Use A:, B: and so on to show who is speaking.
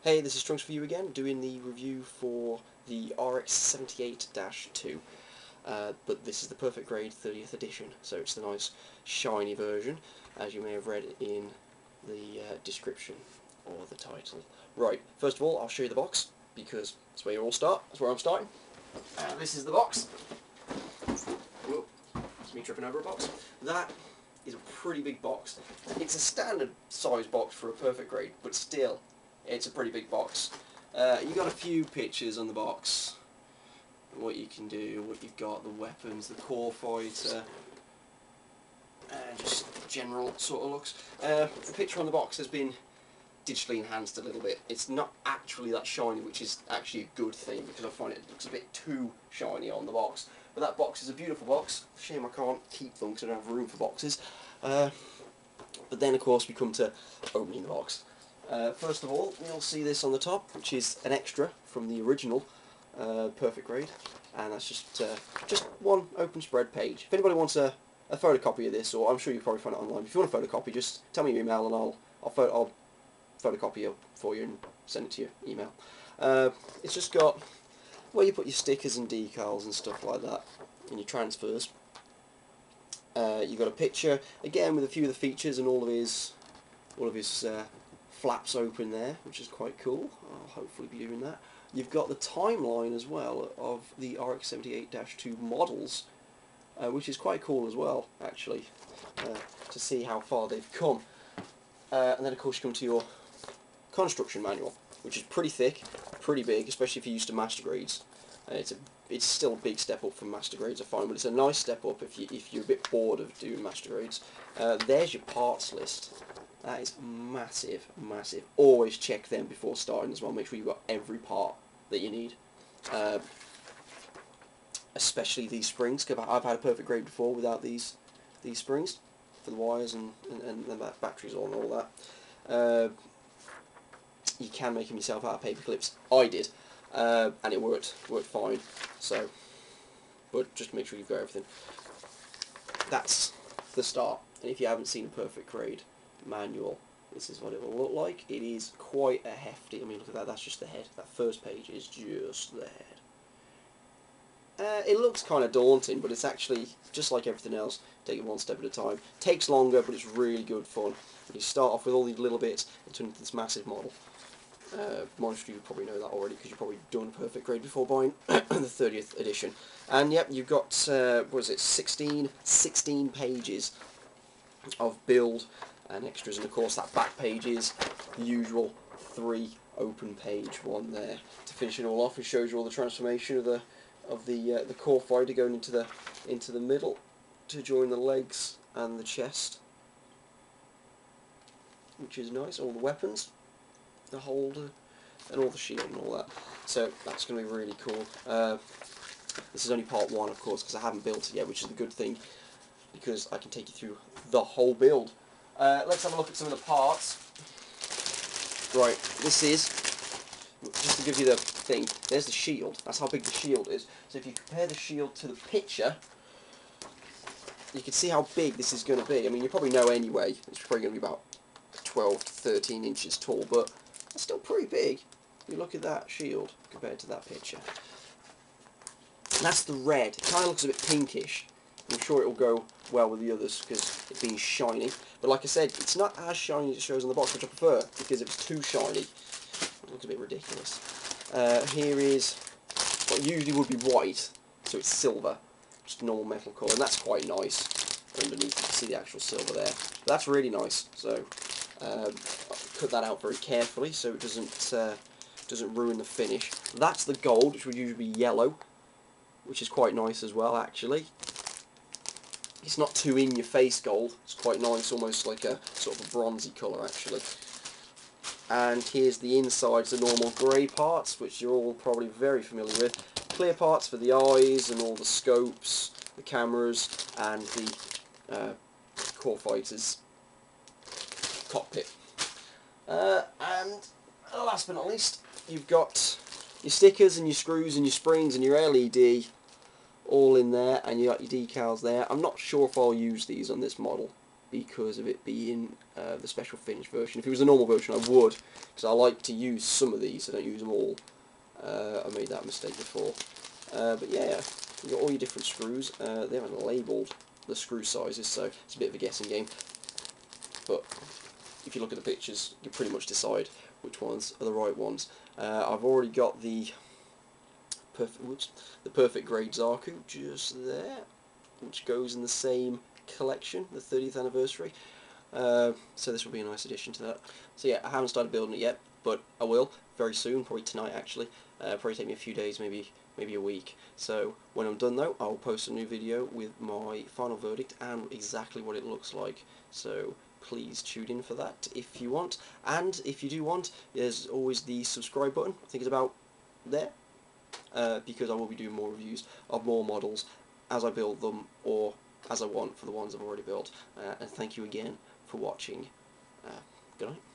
A: Hey, this is Trunks for you again, doing the review for the RX-78-2. But this is the perfect grade 30th edition, so it's the nice shiny version, as you may have read in the description or the title. Right, first of all, I'll show you the box, because that's where you all start. That's where I'm starting. This is the box. Whoa, it's me tripping over a box. That is a pretty big box. It's a standard size box for a perfect grade, but still, it's a pretty big box. You've got a few pictures on the box, what you can do, what you've got, the weapons, the core fighter, just general sort of looks. The picture on the box has been digitally enhanced a little bit. It's not actually that shiny, which is actually a good thing, because I find it looks a bit too shiny on the box. But that box is a beautiful box. Shame I can't keep them because I don't have room for boxes. But then of course we come to opening the box. First of all, you'll see this on the top, which is an extra from the original perfect grade, and that's just one open spread page. If anybody wants a photocopy of this, or I'm sure you'll probably find it online, if you want a photocopy, just tell me your email and I'll photocopy it for you and send it to your email. It's just got where you put your stickers and decals and stuff like that, and your transfers. You've got a picture again with a few of the features and all of his flaps open there, which is quite cool. I'll hopefully be doing that. You've got the timeline as well of the RX-78-2 models, which is quite cool as well, actually, to see how far they've come. And then of course you come to your construction manual, which is pretty thick, pretty big, especially if you're used to master grades. It's still a big step up from master grades, I find, but it's a nice step up if you're a bit bored of doing master grades. There's your parts list. That is massive, massive. Always check them before starting as well. Make sure you've got every part that you need. Especially these springs, because I've had a perfect grade before without these springs for the wires and the batteries on and all that. You can make them yourself out of paper clips. I did, and it worked fine. So, but just make sure you've got everything. That's the start. And if you haven't seen a perfect grade manual, this is what it will look like. It is quite a hefty, I mean, look at that, that's just the head. That first page is just the head. It looks kind of daunting, but it's actually, just like everything else, take it one step at a time. Takes longer, but it's really good fun. You start off with all these little bits and turn into this massive model. Most of you probably know that already, because you've probably done a perfect grade before buying the 30th edition. And yep, you've got, what is it, 16 pages of build and extras, and of course that back page is the usual 3 open page one there. To finish it all off, it shows you all the transformation of the core fighter going into the middle to join the legs and the chest, which is nice. All the weapons, the holder, and all the shield and all that. So that's going to be really cool. This is only part 1, of course, because I haven't built it yet, which is a good thing, because I can take you through the whole build. Let's have a look at some of the parts. Right, this is, just to give you the thing, there's the shield. That's how big the shield is. So if you compare the shield to the picture, you can see how big this is going to be. I mean, you probably know anyway, it's probably going to be about 12 to 13 inches tall, but that's still pretty big. You look at that shield compared to that picture. And that's the red. It kind of looks a bit pinkish. I'm sure it will go well with the others because it's being shiny. But like I said, it's not as shiny as it shows on the box, which I prefer, because if it's too shiny, it looks a bit ridiculous. Here is what usually would be white, so it's silver, just normal metal core, and that's quite nice. Underneath, you can see the actual silver there. But that's really nice. So I'll cut that out very carefully so it doesn't ruin the finish. That's the gold, which would usually be yellow, which is quite nice as well, actually. It's not too in-your-face gold. It's quite nice, almost like a sort of a bronzy colour, actually. And here's the insides, the normal grey parts, which you're all probably very familiar with. Clear parts for the eyes and all the scopes, the cameras, and the core fighters cockpit. And last but not least, you've got your stickers and your screws and your springs and your LED all in there, and you got your decals there. I'm not sure if I'll use these on this model. because of it being the special finished version. If it was the normal version, I would, because I like to use some of these, I don't use them all. I made that mistake before. But yeah, you've got all your different screws. They haven't labelled the screw sizes, so it's a bit of a guessing game. But if you look at the pictures, you pretty much decide which ones are the right ones. I've already got the perfect grade Zaku just there, which goes in the same collection, the 30th anniversary. So this will be a nice addition to that. So yeah, I haven't started building it yet, but I will very soon, probably tonight actually. Probably take me a few days, maybe a week. So when I'm done though, I'll post a new video with my final verdict and exactly what it looks like. So please tune in for that if you want. And if you do want, there's always the subscribe button. I think it's about there. Because I will be doing more reviews of more models as I build them or as I want for the ones I've already built. And thank you again for watching. Good night.